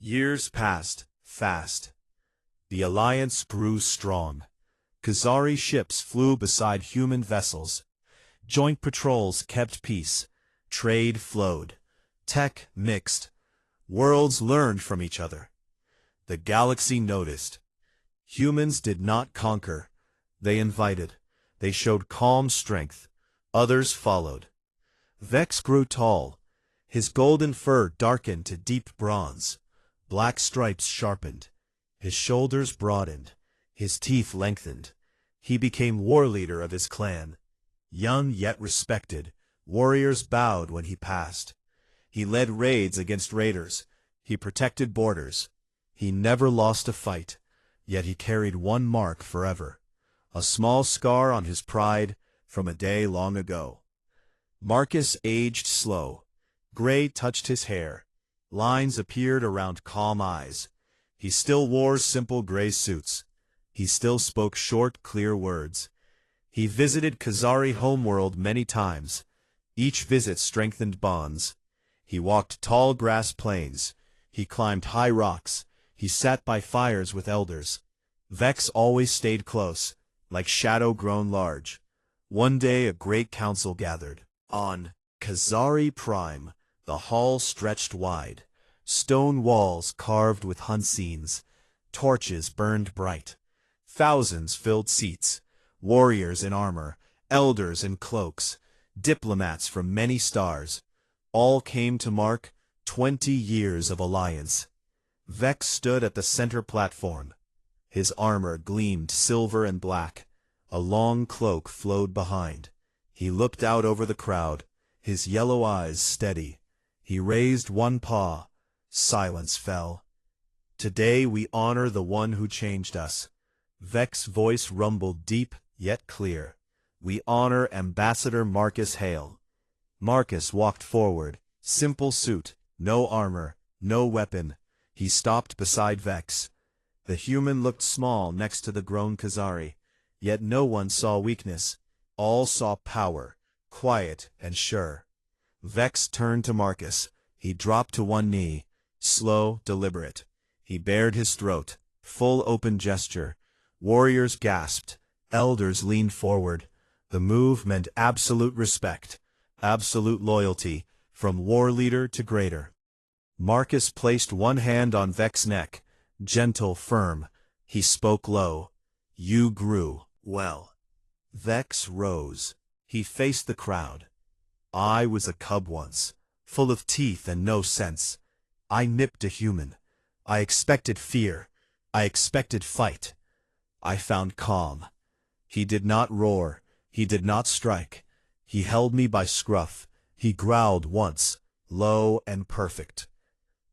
Years passed, fast. The alliance grew strong. Khazari ships flew beside human vessels. Joint patrols kept peace. Trade flowed. Tech mixed. Worlds learned from each other. The galaxy noticed. Humans did not conquer. They invited. They showed calm strength. Others followed. Vex grew tall. His golden fur darkened to deep bronze. Black stripes sharpened. His shoulders broadened. His teeth lengthened. He became war leader of his clan. Young yet respected, warriors bowed when he passed. He led raids against raiders. He protected borders. He never lost a fight, yet he carried one mark forever, a small scar on his pride from a day long ago. Marcus aged slow. Gray touched his hair. Lines appeared around calm eyes. He still wore simple gray suits. He still spoke short, clear words. He visited Khazari homeworld many times. Each visit strengthened bonds. He walked tall grass plains. He climbed high rocks. He sat by fires with elders. Vex always stayed close, like shadow grown large. One day a great council gathered. On Khazari Prime, the hall stretched wide. Stone walls carved with hunt scenes. Torches burned bright. Thousands filled seats. Warriors in armor, elders in cloaks, diplomats from many stars. All came to mark 20 years of alliance. Vex stood at the center platform. His armor gleamed silver and black. A long cloak flowed behind. He looked out over the crowd, his yellow eyes steady. He raised one paw. Silence fell. Today we honor the one who changed us. Vex's voice rumbled deep yet clear. We honor Ambassador Marcus Hale. Marcus walked forward, simple suit, no armor, no weapon. He stopped beside Vex. The human looked small next to the grown Khazari, yet no one saw weakness. All saw power, quiet and sure. Vex turned to Marcus. He dropped to one knee, slow, deliberate. He bared his throat, full open gesture. Warriors gasped. Elders leaned forward. The move meant absolute respect, absolute loyalty, from war leader to greater. Marcus placed one hand on Vex's neck, gentle, firm. He spoke low. You grew well. Vex rose. He faced the crowd. I was a cub once, full of teeth and no sense. I nipped a human. I expected fear. I expected fight. I found calm. He did not roar. He did not strike. He held me by scruff. He growled once, low and perfect.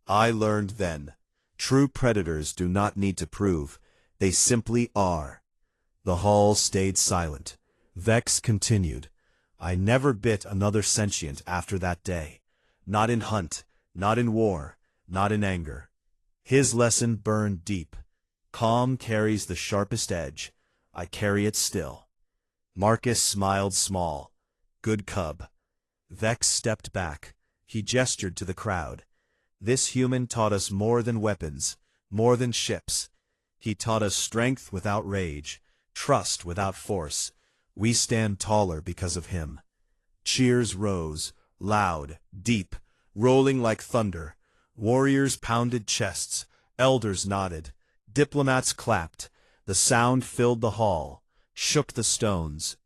I learned then, true predators do not need to prove. They simply are. The hall stayed silent. Vex continued. I never bit another sentient after that day. Not in hunt, not in war, not in anger. His lesson burned deep. Calm carries the sharpest edge. I carry it still. Marcus smiled small. Good cub. Vex stepped back. He gestured to the crowd. This human taught us more than weapons, more than ships. He taught us strength without rage, trust without force. We stand taller because of him. Cheers rose, loud, deep, rolling like thunder. Warriors pounded chests. Elders nodded. Diplomats clapped. The sound filled the hall, shook the stones.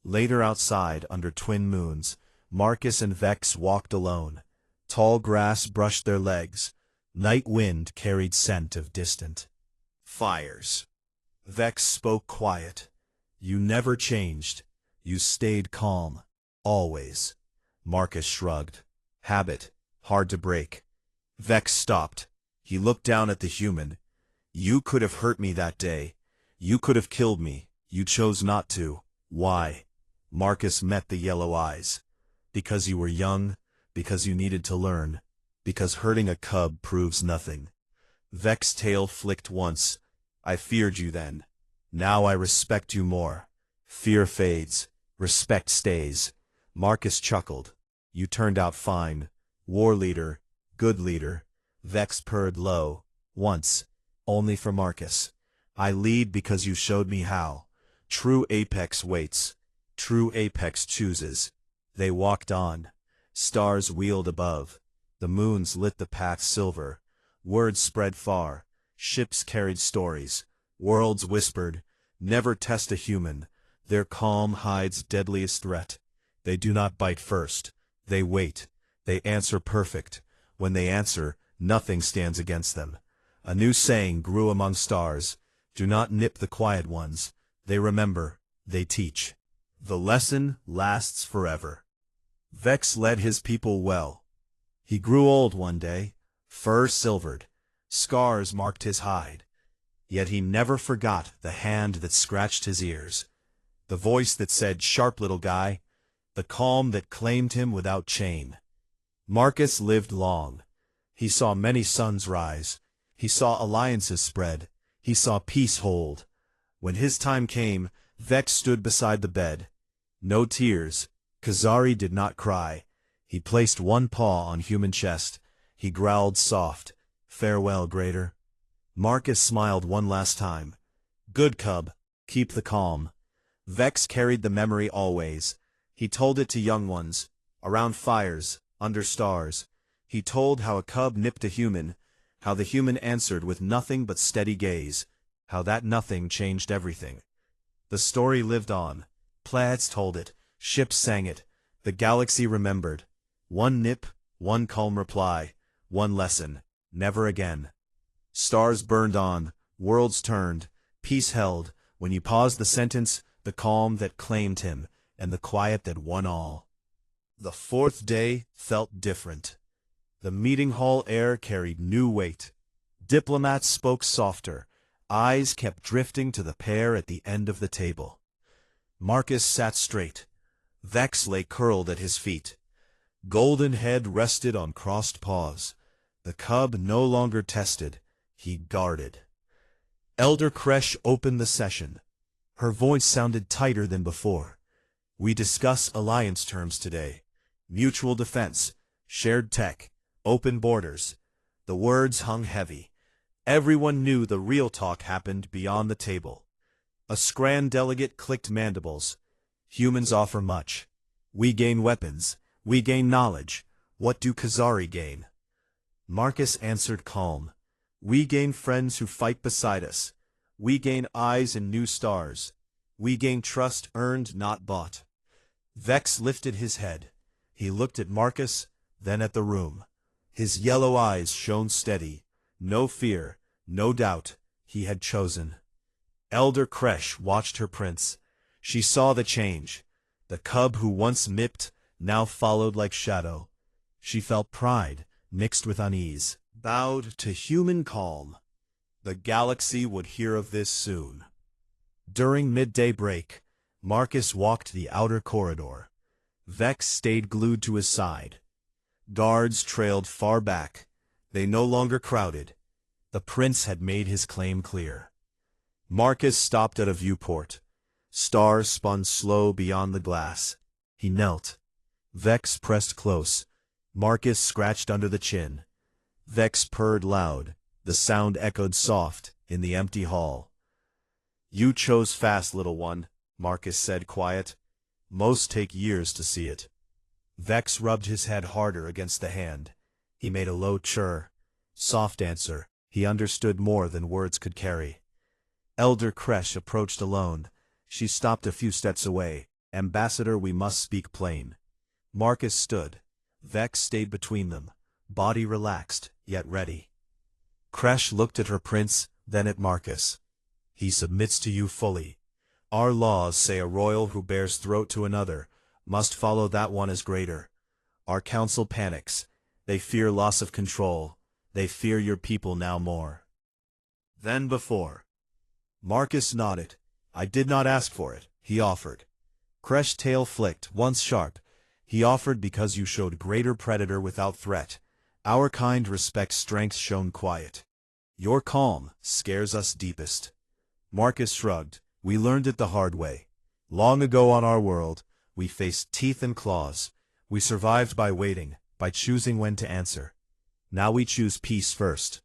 Later outside, under twin moons, Marcus and Vex walked alone. Tall grass brushed their legs. Night wind carried scent of distant fires. Vex spoke quiet. You never changed. You stayed calm. Always. Marcus shrugged. Habit. Hard to break. Vex stopped. He looked down at the human. You could have hurt me that day. You could have killed me. You chose not to. Why? Marcus met the yellow eyes. Because you were young. Because you needed to learn. Because hurting a cub proves nothing. Vex's tail flicked once. I feared you then. Now I respect you more. Fear fades. Respect stays. Marcus chuckled. You turned out fine. War leader. Good leader. Vex purred low. Once. Only for Marcus. I lead because you showed me how. True apex waits. True apex chooses. They walked on. Stars wheeled above. The moons lit the path silver. Words spread far. Ships carried stories. Worlds whispered, never test a human. Their calm hides deadliest threat. They do not bite first. They wait. They answer perfect. When they answer, nothing stands against them. A new saying grew among stars. Do not nip the quiet ones. They remember. They teach. The lesson lasts forever. Vex led his people well. He grew old one day. Fur silvered. Scars marked his hide. Yet he never forgot the hand that scratched his ears. The voice that said, "Sharp little guy." The calm that claimed him without chain. Marcus lived long. He saw many suns rise. He saw alliances spread. He saw peace hold. When his time came, Vex stood beside the bed. No tears. Kazari did not cry. He placed one paw on human chest. He growled soft, "Farewell, Greater." Marcus smiled one last time. "Good cub, keep the calm." Vex carried the memory always. He told it to young ones, around fires, under stars. He told how a cub nipped a human, how the human answered with nothing but steady gaze, how that nothing changed everything. The story lived on. Planets told it, ships sang it, the galaxy remembered. One nip, one calm reply, one lesson, never again. Stars burned on, worlds turned, peace held, when you paused the sentence, the calm that claimed him, and the quiet that won all. The fourth day felt different. The meeting hall air carried new weight. Diplomats spoke softer. Eyes kept drifting to the pair at the end of the table. Marcus sat straight. Vex lay curled at his feet. Golden head rested on crossed paws. The cub no longer tested. He guarded. Elder Kresh opened the session. Her voice sounded tighter than before. "We discuss alliance terms today. Mutual defense, shared tech, open borders." The words hung heavy. Everyone knew the real talk happened beyond the table. A Scran delegate clicked mandibles. "Humans offer much. We gain weapons. We gain knowledge. What do Kazari gain?" Marcus answered calm. "We gain friends who fight beside us. We gain eyes and new stars. We gain trust earned, not bought." Vex lifted his head. He looked at Marcus, then at the room. His yellow eyes shone steady. No fear, no doubt. He had chosen. Elder Kresh watched her prince. She saw the change. The cub who once nipped, now followed like shadow. She felt pride, mixed with unease. Bowed to human calm. The galaxy would hear of this soon. During midday break, Marcus walked the outer corridor. Vex stayed glued to his side. Guards trailed far back. They no longer crowded. The prince had made his claim clear. Marcus stopped at a viewport. Stars spun slow beyond the glass. He knelt. Vex pressed close. Marcus scratched under the chin. Vex purred loud. The sound echoed soft in the empty hall. "You chose fast, little one," Marcus said quiet. "Most take years to see it." Vex rubbed his head harder against the hand. He made a low chirr. Soft answer. He understood more than words could carry. Elder Kresh approached alone. She stopped a few steps away. "Ambassador, we must speak plain." Marcus stood. Vex stayed between them, body relaxed, yet ready. Kresh looked at her prince, then at Marcus. "He submits to you fully. Our laws say a royal who bears throat to another must follow that one as greater. Our council panics. They fear loss of control. They fear your people now more than before." Marcus nodded. "I did not ask for it," he offered. Kresh tail flicked, once sharp. "He offered because you showed greater predator without threat. Our kind respects strength shown quiet. Your calm scares us deepest." Marcus shrugged. "We learned it the hard way. Long ago on our world, we faced teeth and claws. We survived by waiting, by choosing when to answer. Now we choose peace first.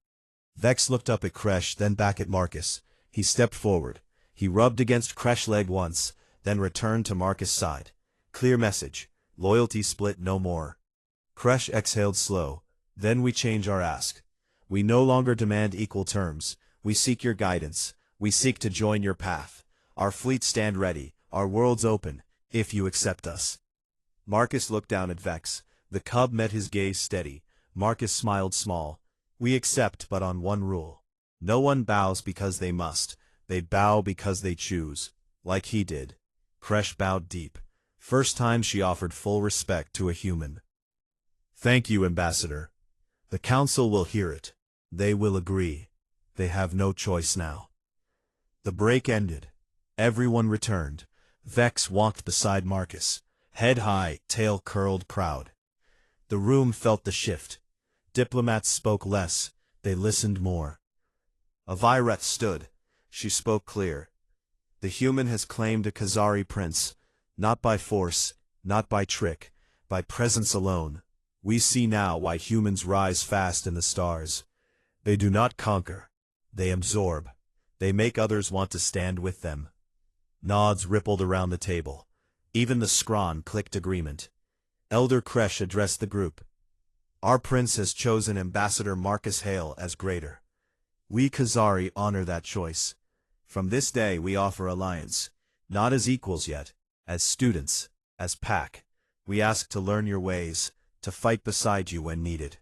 Vex looked up at Kresh, then back at Marcus. He stepped forward. He rubbed against Kresh's leg once, then returned to Marcus' side. Clear message. Loyalty split no more. Kresh exhaled slow. Then we change our ask. We no longer demand equal terms. We seek your guidance. We seek to join your path. Our fleet stand ready. Our worlds open, if you accept us. Marcus looked down at Vex. The cub met his gaze steady. Marcus smiled small. We accept, but on one rule. No one bows because they must. They bow because they choose. Like he did. Kresh bowed deep. First time she offered full respect to a human. Thank you, Ambassador. The Council will hear it. They will agree. They have no choice now. The break ended. Everyone returned. Vex walked beside Marcus. Head high, tail curled proud. The room felt the shift. Diplomats spoke less. They listened more. Avireth stood. She spoke clear. The human has claimed a Khazari prince. Not by force, not by trick, by presence alone. We see now why humans rise fast in the stars. They do not conquer. They absorb. They make others want to stand with them. Nods rippled around the table. Even the scrawn clicked agreement. Elder Kresh addressed the group. Our prince has chosen Ambassador Marcus Hale as greater. We Khazari honor that choice. From this day we offer alliance, not as equals yet, as students, as pack. We ask to learn your ways, to fight beside you when needed.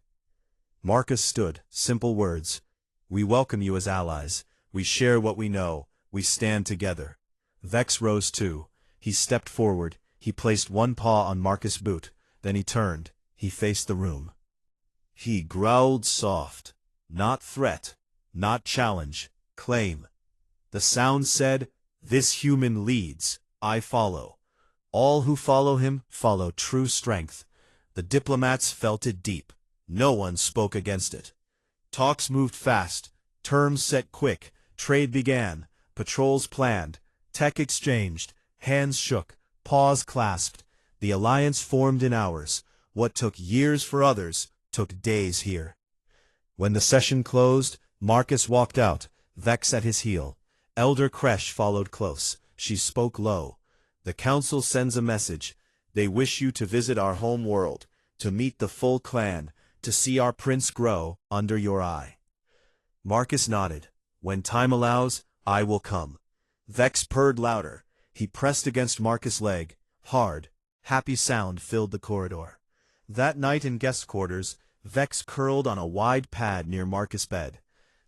Marcus stood, simple words. We welcome you as allies. We share what we know. We stand together. Vex rose too. He stepped forward. He placed one paw on Marcus' boot. Then he turned. He faced the room. He growled soft. Not threat. Not challenge. Claim. The sound said, "This human leads. I follow. All who follow him follow true strength." The diplomats felt it deep. No one spoke against it. Talks moved fast. Terms set quick. Trade began. Patrols planned. Tech exchanged. Hands shook. Paws clasped. The alliance formed in hours. What took years for others took days here. When the session closed, Marcus walked out, Vex at his heel. Elder Kresh followed close. She spoke low. The council sends a message. They wish you to visit our home world, to meet the full clan, to see our prince grow under your eye. Marcus nodded. When time allows, I will come. Vex purred louder. He pressed against Marcus' leg. Hard, happy sound filled the corridor. That night in guest quarters, Vex curled on a wide pad near Marcus' bed.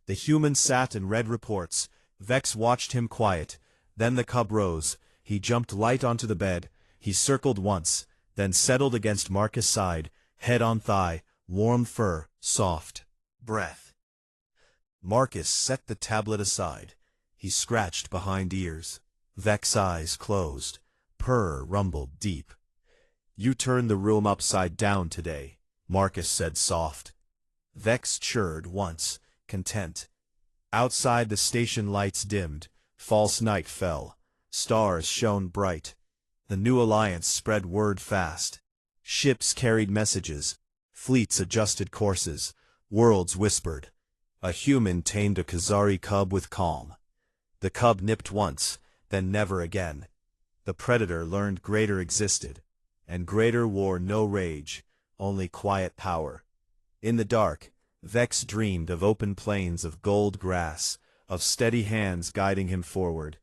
The human sat and read reports. Vex watched him quiet. Then the cub rose. He jumped light onto the bed. He circled once, then settled against Marcus' side, head on thigh, warm fur, soft breath. Marcus set the tablet aside. He scratched behind ears. Vex's eyes closed. Purr rumbled deep. You turned the room upside down today, Marcus said soft. Vex chirred once, content. Outside the station lights dimmed. False night fell. Stars shone bright. The new alliance spread word fast. Ships carried messages. Fleets adjusted courses. Worlds whispered. A human tamed a Khazari cub with calm. The cub nipped once, then never again. The predator learned greater existed, and greater wore no rage, only quiet power. In the dark, Vex dreamed of open plains of gold grass, of steady hands guiding him forward.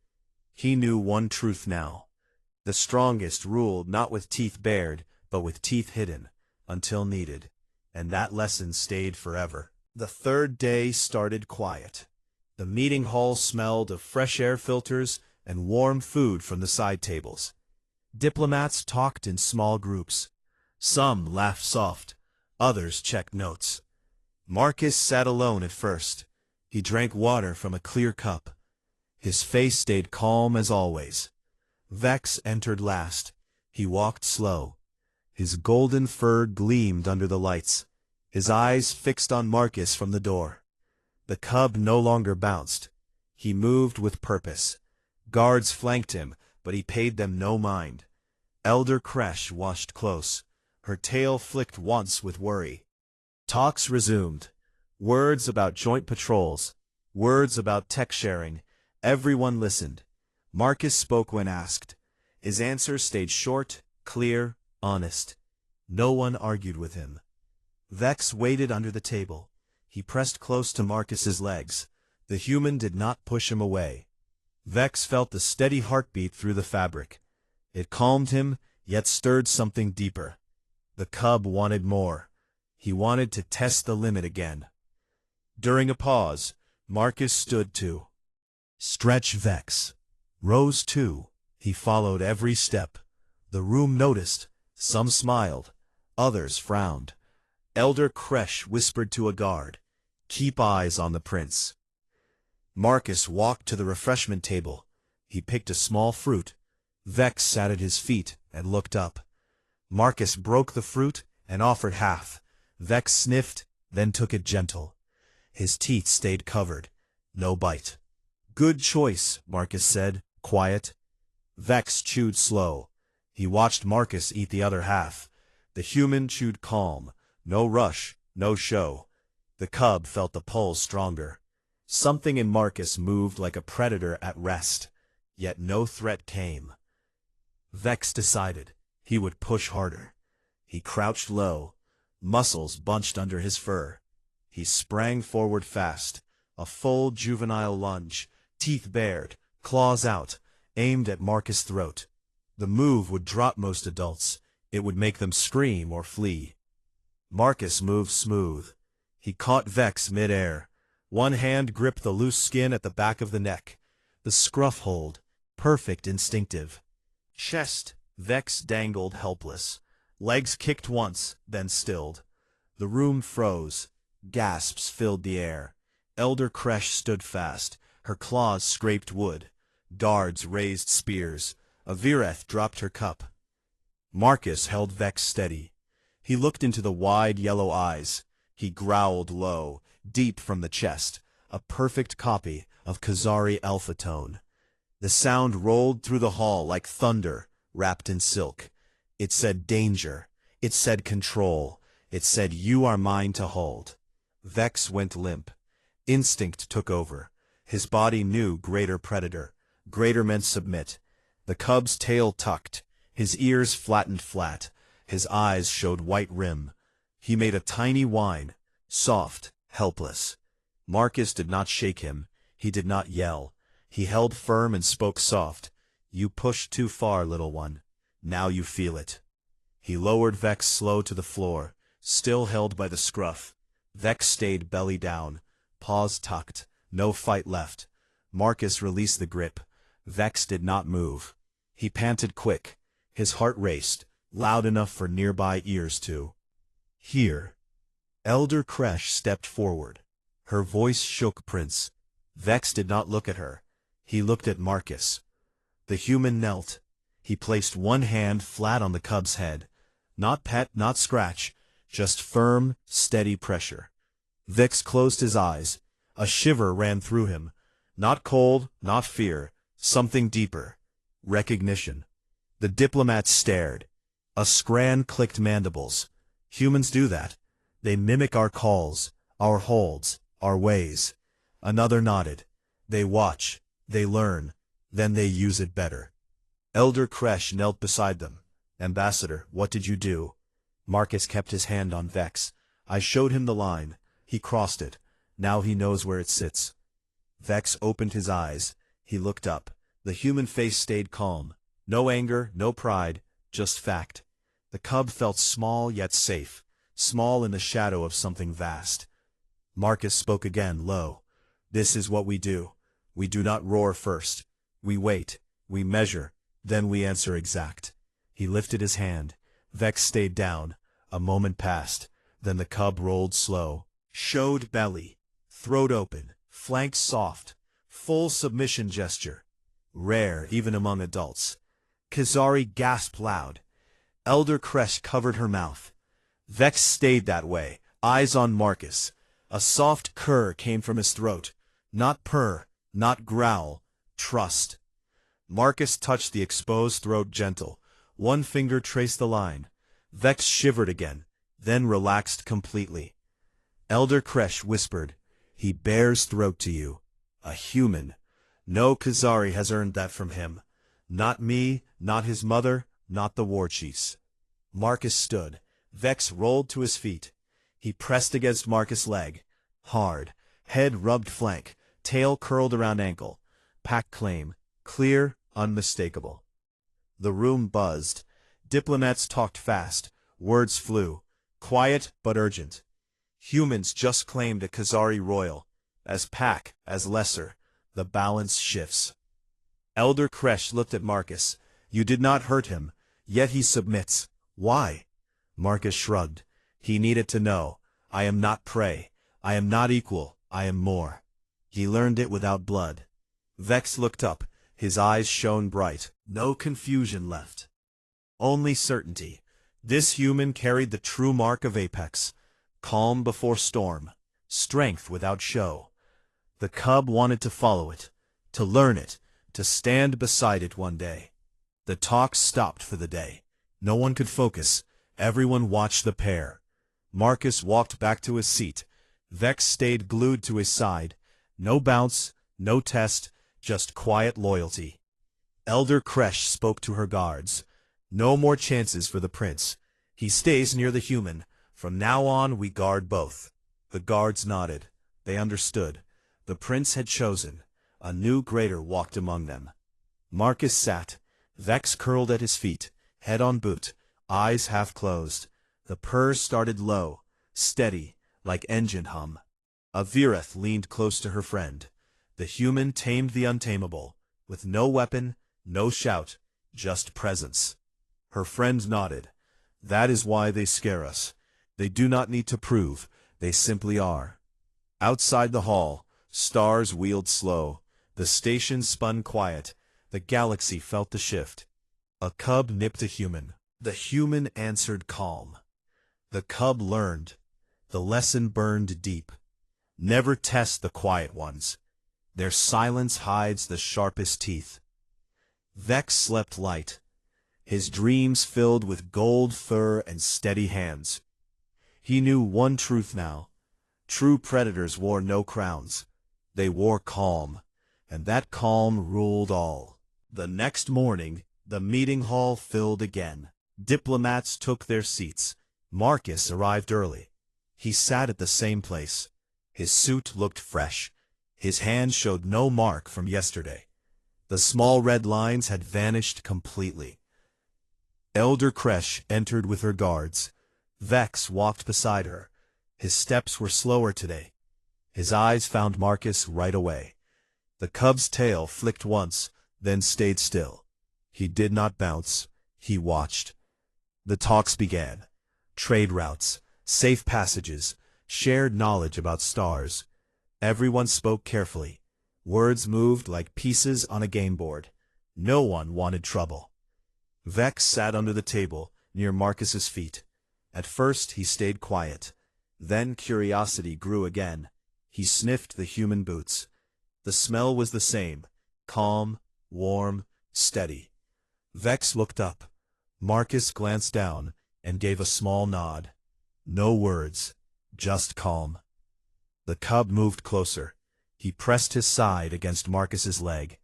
He knew one truth now. The strongest ruled not with teeth bared, but with teeth hidden, until needed. And that lesson stayed forever. The third day started quiet. The meeting hall smelled of fresh air filters and warm food from the side tables. Diplomats talked in small groups. Some laughed soft, others checked notes. Marcus sat alone at first. He drank water from a clear cup. His face stayed calm as always. Vex entered last. He walked slow. His golden fur gleamed under the lights. His eyes fixed on Marcus from the door. The cub no longer bounced. He moved with purpose. Guards flanked him, but he paid them no mind. Elder Kresh watched close. Her tail flicked once with worry. Talks resumed. Words about joint patrols. Words about tech sharing. Everyone listened. Marcus spoke when asked. His answers stayed short, clear, honest. No one argued with him. Vex waited under the table. He pressed close to Marcus's legs. The human did not push him away. Vex felt the steady heartbeat through the fabric. It calmed him, yet stirred something deeper. The cub wanted more. He wanted to test the limit again. During a pause, Marcus stood to stretch Vex. Rose too. He followed every step. The room noticed. Some smiled. Others frowned. Elder Kresh whispered to a guard, "Keep eyes on the prince." Marcus walked to the refreshment table. He picked a small fruit. Vex sat at his feet and looked up. Marcus broke the fruit and offered half. Vex sniffed, then took it gentle. His teeth stayed covered. No bite. "Good choice," Marcus said, quiet. Vex chewed slow. He watched Marcus eat the other half. The human chewed calm. No rush, no show. The cub felt the pull stronger. Something in Marcus moved like a predator at rest. Yet no threat came. Vex decided he would push harder. He crouched low. Muscles bunched under his fur. He sprang forward fast. A full juvenile lunge. Teeth bared. Claws out. Aimed at Marcus' throat. The move would drop most adults. It would make them scream or flee. Marcus moved smooth. He caught Vex mid-air. One hand gripped the loose skin at the back of the neck. The scruff hold. Perfect, instinctive. Chest. Vex dangled helpless. Legs kicked once, then stilled. The room froze. Gasps filled the air. Elder Kresh stood fast. Her claws scraped wood. Guards raised spears. A Vireth dropped her cup. Marcus held Vex steady. He looked into the wide yellow eyes. He growled low, deep from the chest, a perfect copy of Khazari alpha tone. The sound rolled through the hall like thunder, wrapped in silk. It said danger. It said control. It said you are mine to hold. Vex went limp. Instinct took over. His body knew greater predator. Greater meant submit. The cub's tail tucked. His ears flattened flat. His eyes showed white rim. He made a tiny whine, soft, helpless. Marcus did not shake him. He did not yell. He held firm and spoke soft. "You pushed too far, little one. Now you feel it." He lowered Vex slow to the floor, still held by the scruff. Vex stayed belly down, paws tucked, no fight left. Marcus released the grip. Vex did not move. He panted quick. His heart raced, loud enough for nearby ears to hear. Elder Kresh stepped forward. Her voice shook Prince. Vex did not look at her. He looked at Marcus. The human knelt. He placed one hand flat on the cub's head. Not pet, not scratch, just firm, steady pressure. Vex closed his eyes. A shiver ran through him. Not cold, not fear, something deeper. Recognition. The diplomat stared. A scran clicked mandibles. Humans do that. They mimic our calls, our holds, our ways. Another nodded. They watch, they learn, then they use it better. Elder Kresh knelt beside them. "Ambassador, what did you do?" Marcus kept his hand on Vex. "I showed him the line. He crossed it. Now he knows where it sits." Vex opened his eyes. He looked up. The human face stayed calm. No anger, no pride, just fact. The cub felt small yet safe, small in the shadow of something vast. Marcus spoke again, low. "This is what we do. We do not roar first. We wait, we measure, then we answer exact." He lifted his hand. Vex stayed down. A moment passed. Then the cub rolled slow. Showed belly. Throat open. Flanks soft. Full submission gesture. Rare even among adults. Khazari gasped loud. Elder Kresh covered her mouth. Vex stayed that way, eyes on Marcus. A soft kurr came from his throat. Not purr, not growl. Trust. Marcus touched the exposed throat gentle. One finger traced the line. Vex shivered again, then relaxed completely. Elder Kresh whispered, "He bears throat to you. A human. No Khazari has earned that from him. Not me, not his mother, not the war chiefs." Marcus stood. Vex rolled to his feet. He pressed against Marcus' leg. Hard. Head rubbed flank. Tail curled around ankle. Pack claim. Clear, unmistakable. The room buzzed. Diplomats talked fast. Words flew. Quiet but urgent. Humans just claimed a Khazari royal. As pack, as lesser, the balance shifts. Elder Kresh looked at Marcus. "You did not hurt him, yet he submits. Why?" Marcus shrugged. He needed to know. "I am not prey. I am not equal. I am more." He learned it without blood. Vex looked up. His eyes shone bright. No confusion left. Only certainty. This human carried the true mark of Apex. Calm before storm. Strength without show. The cub wanted to follow it. To learn it. To stand beside it one day. The talk stopped for the day. No one could focus. Everyone watched the pair. Marcus walked back to his seat. Vex stayed glued to his side. No bounce, no test, just quiet loyalty. Elder Kresh spoke to her guards. "No more chances for the prince. He stays near the human. From now on we guard both." The guards nodded. They understood. The prince had chosen. A new greater walked among them. Marcus sat. Vex curled at his feet, head on boot, eyes half closed. The purrs started low, steady, like engine hum. Avireth leaned close to her friend. The human tamed the untamable, with no weapon, no shout, just presence. Her friend nodded. "That is why they scare us. They do not need to prove, they simply are." Outside the hall, stars wheeled slow. The station spun quiet. The galaxy felt the shift. A cub nipped a human. The human answered calm. The cub learned. The lesson burned deep. Never test the quiet ones. Their silence hides the sharpest teeth. Vex slept light. His dreams filled with gold fur and steady hands. He knew one truth now. True predators wore no crowns. They wore calm, and that calm ruled all. The next morning, the meeting hall filled again. Diplomats took their seats. Marcus arrived early. He sat at the same place. His suit looked fresh. His hand showed no mark from yesterday. The small red lines had vanished completely. Elder Kresh entered with her guards. Vex walked beside her. His steps were slower today. His eyes found Marcus right away. The cub's tail flicked once, then stayed still. He did not bounce. He watched. The talks began. Trade routes, safe passages, shared knowledge about stars. Everyone spoke carefully. Words moved like pieces on a game board. No one wanted trouble. Vex sat under the table, near Marcus's feet. At first he stayed quiet. Then curiosity grew again. He sniffed the human boots. The smell was the same, calm, warm, steady. Vex looked up. Marcus glanced down and gave a small nod. No words, just calm. The cub moved closer. He pressed his side against Marcus's leg.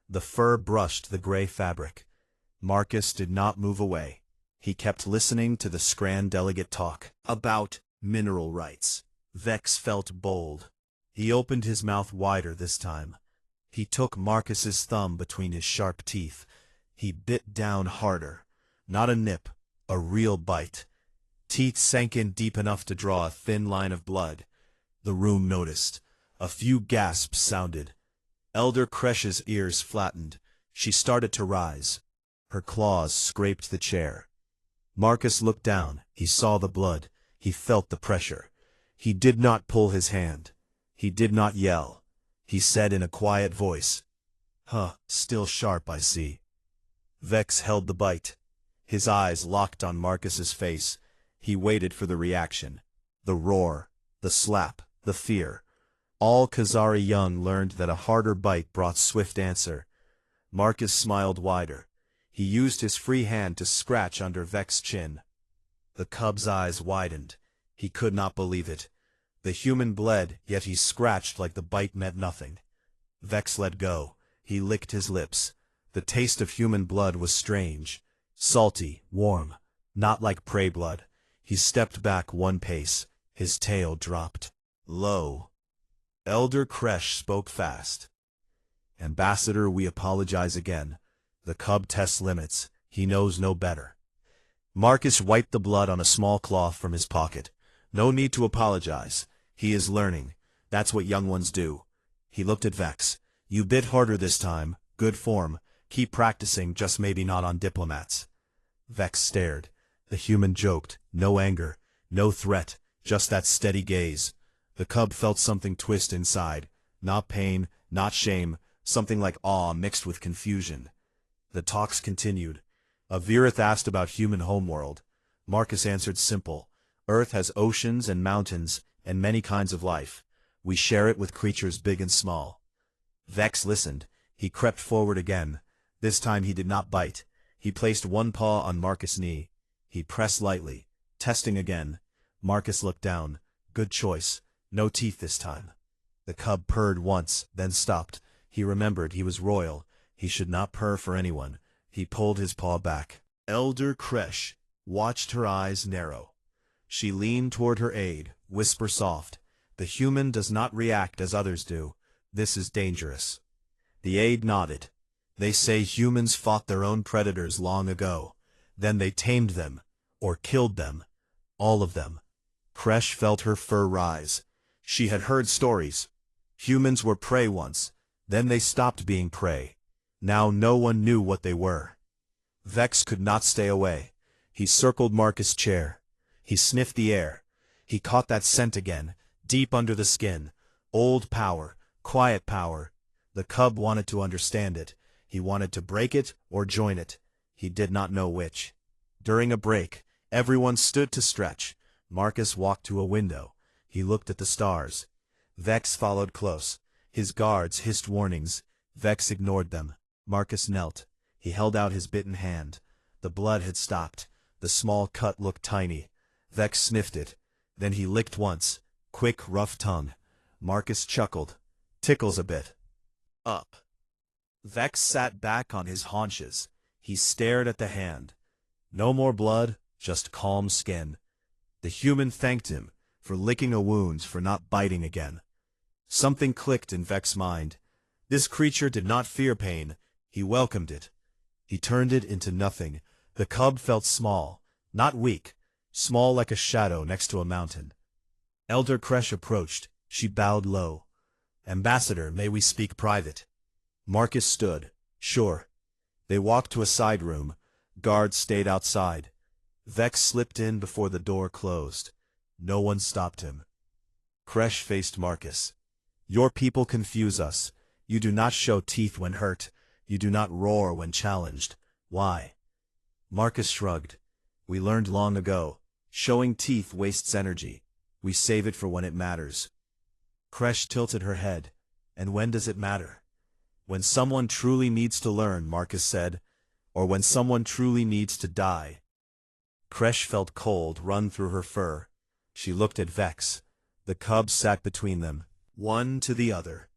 The fur brushed the gray fabric. Marcus did not move away. He kept listening to the Scran delegate talk about mineral rights. Vex felt bold. He opened his mouth wider this time. He took Marcus's thumb between his sharp teeth. He bit down harder. Not a nip, a real bite. Teeth sank in deep enough to draw a thin line of blood. The room noticed. A few gasps sounded. Elder Kresh's ears flattened. She started to rise. Her claws scraped the chair. Marcus looked down. He saw the blood. He felt the pressure. He did not pull his hand. He did not yell. He said in a quiet voice, "Huh, still sharp, I see." Vex held the bite. His eyes locked on Marcus's face. He waited for the reaction. The roar, the slap, the fear. All Khazari young learned that a harder bite brought swift answer. Marcus smiled wider. He used his free hand to scratch under Vex's chin. The cub's eyes widened. He could not believe it. The human bled, yet he scratched like the bite meant nothing. Vex let go. He licked his lips. The taste of human blood was strange. Salty, warm, not like prey blood. He stepped back one pace. His tail dropped. Low. Elder Kresh spoke fast. Ambassador, we apologize again. The cub tests limits. He knows no better. Marcus wiped the blood on a small cloth from his pocket. No need to apologize. He is learning. That's what young ones do. He looked at Vex. You bit harder this time. Good form. Keep practicing, just maybe not on diplomats. Vex stared. The human joked. No anger. No threat. Just that steady gaze. The cub felt something twist inside. Not pain, not shame. Something like awe mixed with confusion. The talks continued. Avirith asked about human homeworld. Marcus answered simple. Earth has oceans and mountains and many kinds of life. We share it with creatures big and small. Vex listened. He crept forward again. This time he did not bite. He placed one paw on Marcus' knee. He pressed lightly. Testing again. Marcus looked down. Good choice. No teeth this time. The cub purred once, then stopped. He remembered he was royal. He should not purr for anyone. He pulled his paw back. Elder Kresh watched her eyes narrow. She leaned toward her aide, whisper soft. The human does not react as others do. This is dangerous. The aide nodded. They say humans fought their own predators long ago. Then they tamed them, or killed them. All of them. Kresh felt her fur rise. She had heard stories. Humans were prey once. Then they stopped being prey. Now no one knew what they were. Vex could not stay away. He circled Marcus' chair. He sniffed the air. He caught that scent again, deep under the skin. Old power, quiet power. The cub wanted to understand it. He wanted to break it or join it. He did not know which. During a break, everyone stood to stretch. Marcus walked to a window. He looked at the stars. Vex followed close. His guards hissed warnings. Vex ignored them. Marcus knelt. He held out his bitten hand. The blood had stopped. The small cut looked tiny. Vex sniffed it. Then he licked once. Quick, rough tongue. Marcus chuckled. Tickles a bit. Up. Vex sat back on his haunches. He stared at the hand. No more blood, just calm skin. The human thanked him for licking a wound, for not biting again. Something clicked in Vex's mind. This creature did not fear pain. He welcomed it. He turned it into nothing. The cub felt small, not weak, small like a shadow next to a mountain. Elder Kresh approached. She bowed low. Ambassador, may we speak private? Marcus stood. Sure. They walked to a side room. Guards stayed outside. Vex slipped in before the door closed. No one stopped him. Kresh faced Marcus. Your people confuse us. You do not show teeth when hurt. You do not roar when challenged. Why? Marcus shrugged. We learned long ago. Showing teeth wastes energy. We save it for when it matters. Kresh tilted her head. And when does it matter? When someone truly needs to learn, Marcus said. Or when someone truly needs to die. Kresh felt cold run through her fur. She looked at Vex. The cub sat between them, one to the other.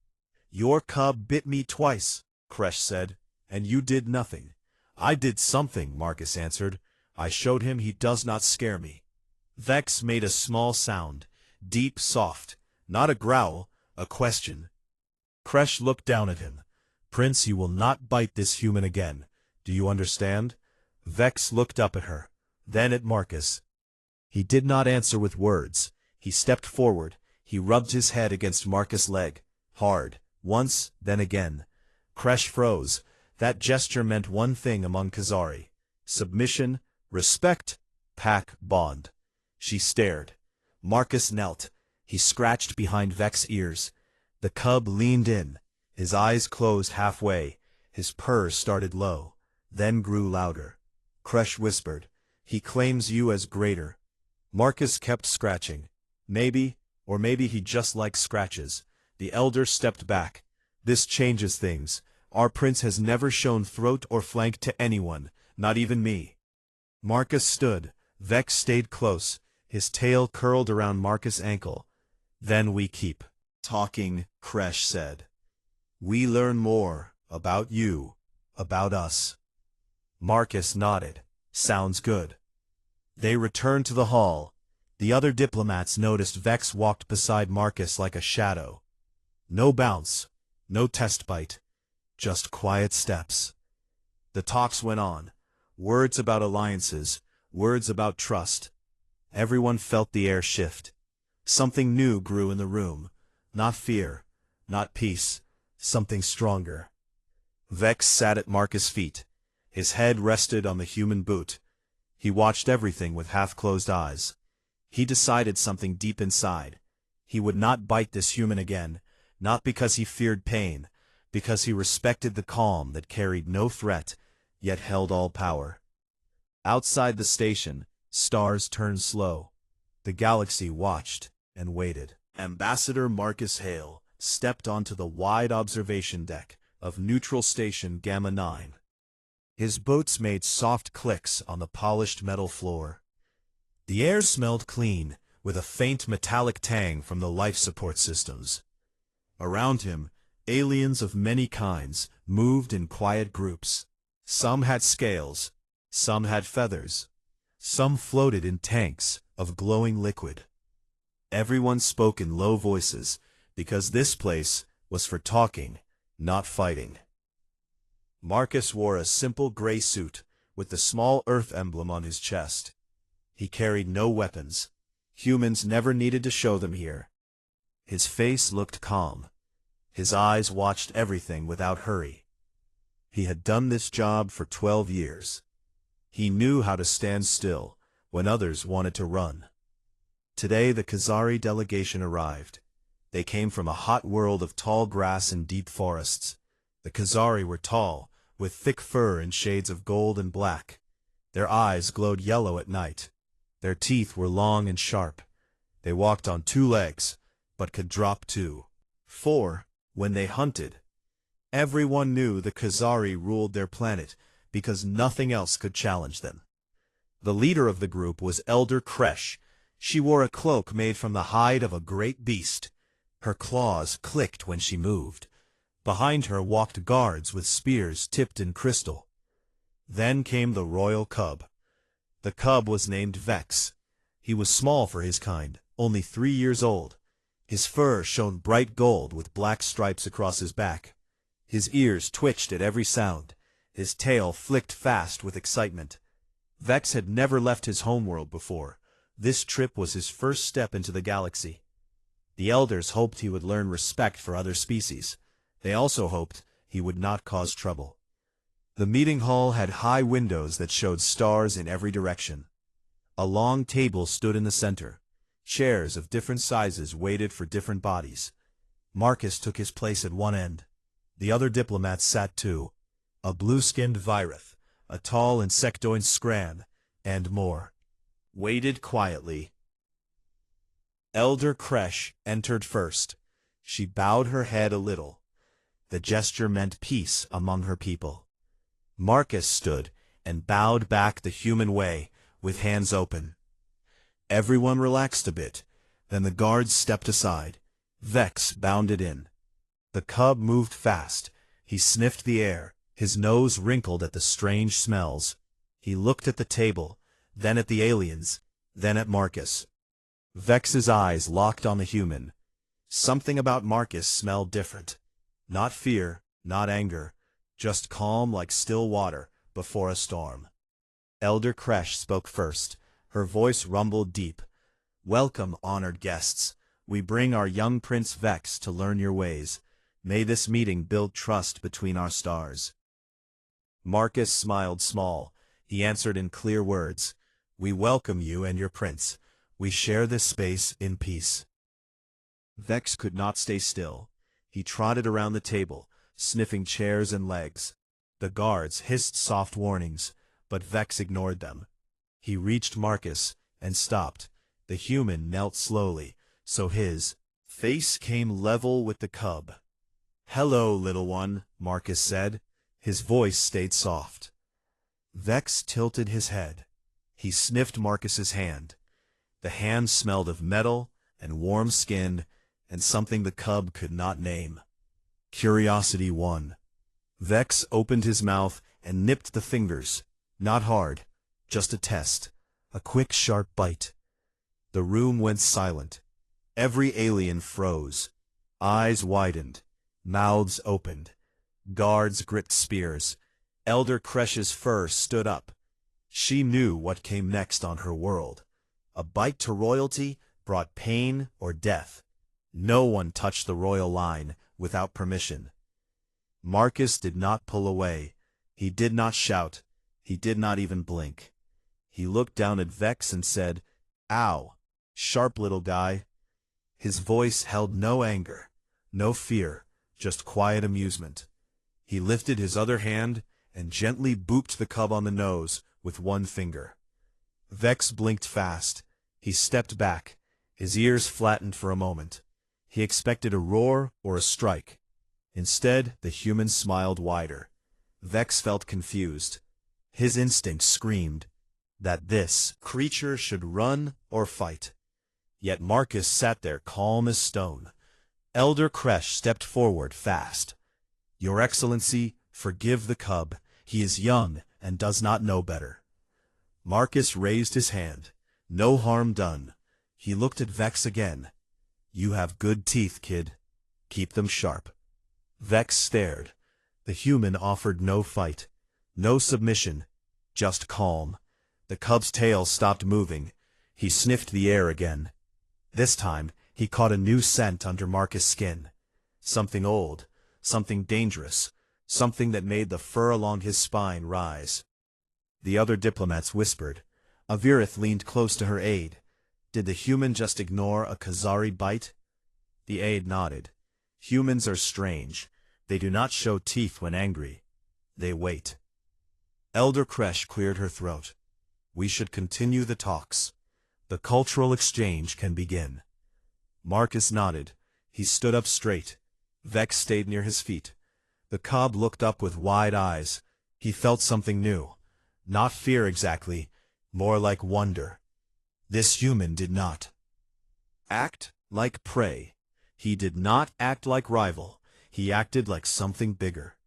Your cub bit me twice, Kresh said, and you did nothing. I did something, Marcus answered. I showed him he does not scare me. Vex made a small sound, deep, soft, not a growl, a question. Kresh looked down at him. Prince, you will not bite this human again. Do you understand? Vex looked up at her, then at Marcus. He did not answer with words. He stepped forward. He rubbed his head against Marcus' leg. Hard. Once, then again. Kresh froze. That gesture meant one thing among Khazari. Submission, respect, pack, bond. She stared. Marcus knelt. He scratched behind Vex's ears. The cub leaned in. His eyes closed halfway. His purrs started low, then grew louder. Kresh whispered, He claims you as greater. Marcus kept scratching. Maybe, or maybe he just likes scratches. The elder stepped back. This changes things. Our prince has never shown throat or flank to anyone, not even me. Marcus stood. Vex stayed close. His tail curled around Marcus' ankle. Then we keep talking, Kresh said. We learn more about you, about us. Marcus nodded. Sounds good. They returned to the hall. The other diplomats noticed Vex walked beside Marcus like a shadow. No bounce, no test bite, just quiet steps. The talks went on. Words about alliances, words about trust. Everyone felt the air shift. Something new grew in the room. Not fear, not peace, something stronger. Vex sat at Marcus' feet. His head rested on the human boot. He watched everything with half-closed eyes. He decided something deep inside. He would not bite this human again, not because he feared pain, because he respected the calm that carried no threat, yet held all power. Outside the station, stars turned slow. The galaxy watched and waited. Ambassador Marcus Hale stepped onto the wide observation deck of Neutral Station Gamma 9. His boots made soft clicks on the polished metal floor. The air smelled clean, with a faint metallic tang from the life support systems. Around him, aliens of many kinds moved in quiet groups. Some had scales, some had feathers, some floated in tanks of glowing liquid. Everyone spoke in low voices, because this place was for talking, not fighting. Marcus wore a simple gray suit, with the small Earth emblem on his chest. He carried no weapons. Humans never needed to show them here. His face looked calm. His eyes watched everything without hurry. He had done this job for 12 years. He knew how to stand still when others wanted to run. Today the Khazari delegation arrived. They came from a hot world of tall grass and deep forests. The Khazari were tall, with thick fur in shades of gold and black. Their eyes glowed yellow at night. Their teeth were long and sharp. They walked on 2 legs, but could drop 2. 4, when they hunted. Everyone knew the Khazari ruled their planet, because nothing else could challenge them. The leader of the group was Elder Kresh. She wore a cloak made from the hide of a great beast. Her claws clicked when she moved. Behind her walked guards with spears tipped in crystal. Then came the royal cub. The cub was named Vex. He was small for his kind, only 3 years old. His fur shone bright gold with black stripes across his back. His ears twitched at every sound. His tail flicked fast with excitement. Vex had never left his homeworld before. This trip was his first step into the galaxy. The elders hoped he would learn respect for other species. They also hoped he would not cause trouble. The meeting hall had high windows that showed stars in every direction. A long table stood in the center. Chairs of different sizes waited for different bodies. Marcus took his place at one end. The other diplomats sat too. A blue-skinned Virith, a tall insectoid Scran, and more. Waited quietly. Elder Kresh entered first. She bowed her head a little. The gesture meant peace among her people. Marcus stood and bowed back the human way, with hands open. Everyone relaxed a bit. Then the guards stepped aside. Vex bounded in. The cub moved fast. He sniffed the air, his nose wrinkled at the strange smells. He looked at the table, then at the aliens, then at Marcus. Vex's eyes locked on the human. Something about Marcus smelled different. Not fear, not anger, just calm like still water before a storm. Elder Kresh spoke first. Her voice rumbled deep. "Welcome, honored guests. We bring our young Prince Vex to learn your ways. May this meeting build trust between our stars." Marcus smiled small. He answered in clear words. "We welcome you and your prince. We share this space in peace." Vex could not stay still. He trotted around the table, sniffing chairs and legs. The guards hissed soft warnings, but Vex ignored them. He reached Marcus and stopped. The human knelt slowly, so his face came level with the cub. "Hello, little one," Marcus said. His voice stayed soft. Vex tilted his head. He sniffed Marcus's hand. The hand smelled of metal and warm skin and something the cub could not name. Curiosity won. Vex opened his mouth and nipped the fingers. Not hard, just a test. A quick, sharp bite. The room went silent. Every alien froze. Eyes widened. Mouths opened. Guards gripped spears. Elder Kresh's fur stood up. She knew what came next on her world. A bite to royalty brought pain or death. No one touched the royal line without permission. Marcus did not pull away. He did not shout. He did not even blink. He looked down at Vex and said, "Ow, sharp little guy." His voice held no anger, no fear, just quiet amusement. He lifted his other hand and gently booped the cub on the nose with one finger. Vex blinked fast. He stepped back. His ears flattened for a moment. He expected a roar or a strike. Instead, the human smiled wider. Vex felt confused. His instinct screamed that this creature should run or fight. Yet Marcus sat there calm as stone. Elder Kresh stepped forward fast. "Your Excellency, forgive the cub. He is young and does not know better." Marcus raised his hand. No harm done. He looked at Vex again. "You have good teeth, kid. Keep them sharp." Vex stared. The human offered no fight, no submission, just calm. The cub's tail stopped moving. He sniffed the air again. This time, he caught a new scent under Marcus' skin. Something old, something dangerous, something that made the fur along his spine rise. The other diplomats whispered. Avirith leaned close to her aide. Did the human just ignore a Khazari bite? The aide nodded. Humans are strange. They do not show teeth when angry. They wait. Elder Kresh cleared her throat. "We should continue the talks. The cultural exchange can begin." Marcus nodded. He stood up straight. Vex stayed near his feet. The cub looked up with wide eyes. He felt something new. Not fear exactly, more like wonder. This human did not act like prey. He did not act like rival. He acted like something bigger.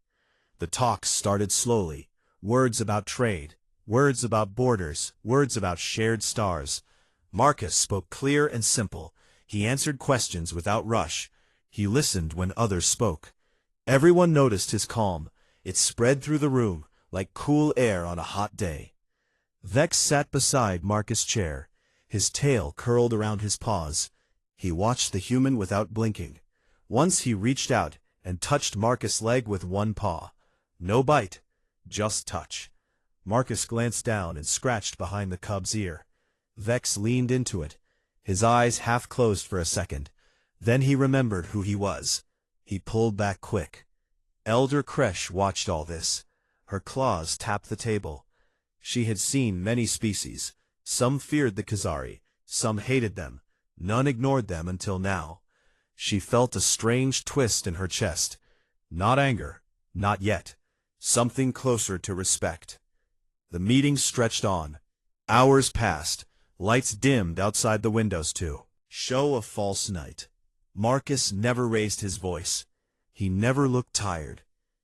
The talks started slowly. Words about trade, words about borders, words about shared stars. Marcus spoke clear and simple. He answered questions without rush. He listened when others spoke. Everyone noticed his calm. It spread through the room like cool air on a hot day. Vex sat beside Marcus' chair. His tail curled around his paws. He watched the human without blinking. Once he reached out and touched Marcus' leg with one paw. No bite, just touch. Marcus glanced down and scratched behind the cub's ear. Vex leaned into it. His eyes half closed for a second. Then he remembered who he was. He pulled back quick. Elder Kresh watched all this. Her claws tapped the table. She had seen many species. Some feared the Khazari. Some hated them. None ignored them until now. She felt a strange twist in her chest. Not anger. Not yet. Something closer to respect. The meeting stretched on. Hours passed. Lights dimmed outside the windows to show a false night. Marcus never raised his voice. He never looked tired.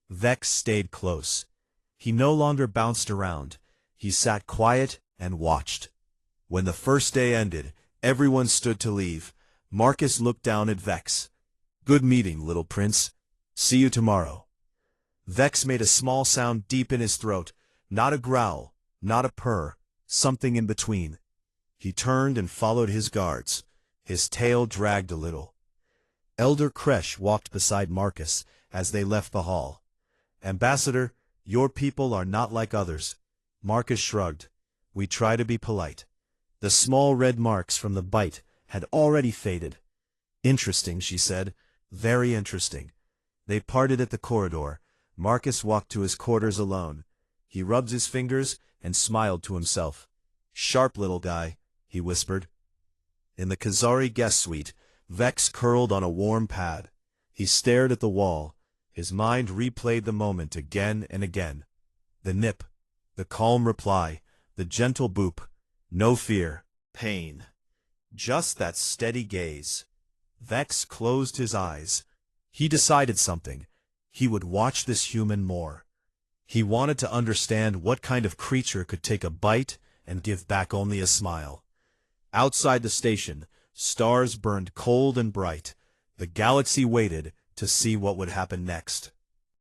Vex stayed close. He no longer bounced around. He sat quiet and watched. When the first day ended, everyone stood to leave. Marcus looked down at Vex. "Good meeting, little prince. See you tomorrow." Vex made a small sound deep in his throat. Not a growl, not a purr, something in between. He turned and followed his guards. His tail dragged a little. Elder Kresh walked beside Marcus as they left the hall. "Ambassador, your people are not like others." Marcus shrugged. "We try to be polite." The small red marks from the bite had already faded. "Interesting," she said. "Very interesting." They parted at the corridor. Marcus walked to his quarters alone. He rubbed his fingers and smiled to himself. "Sharp little guy," he whispered. In the Khazari guest suite, Vex curled on a warm pad. He stared at the wall. His mind replayed the moment again and again. The nip, the calm reply, the gentle boop. No fear, pain. Just that steady gaze. Vex closed his eyes. He decided something. He would watch this human more. He wanted to understand what kind of creature could take a bite and give back only a smile. Outside the station, stars burned cold and bright. The galaxy waited to see what would happen next.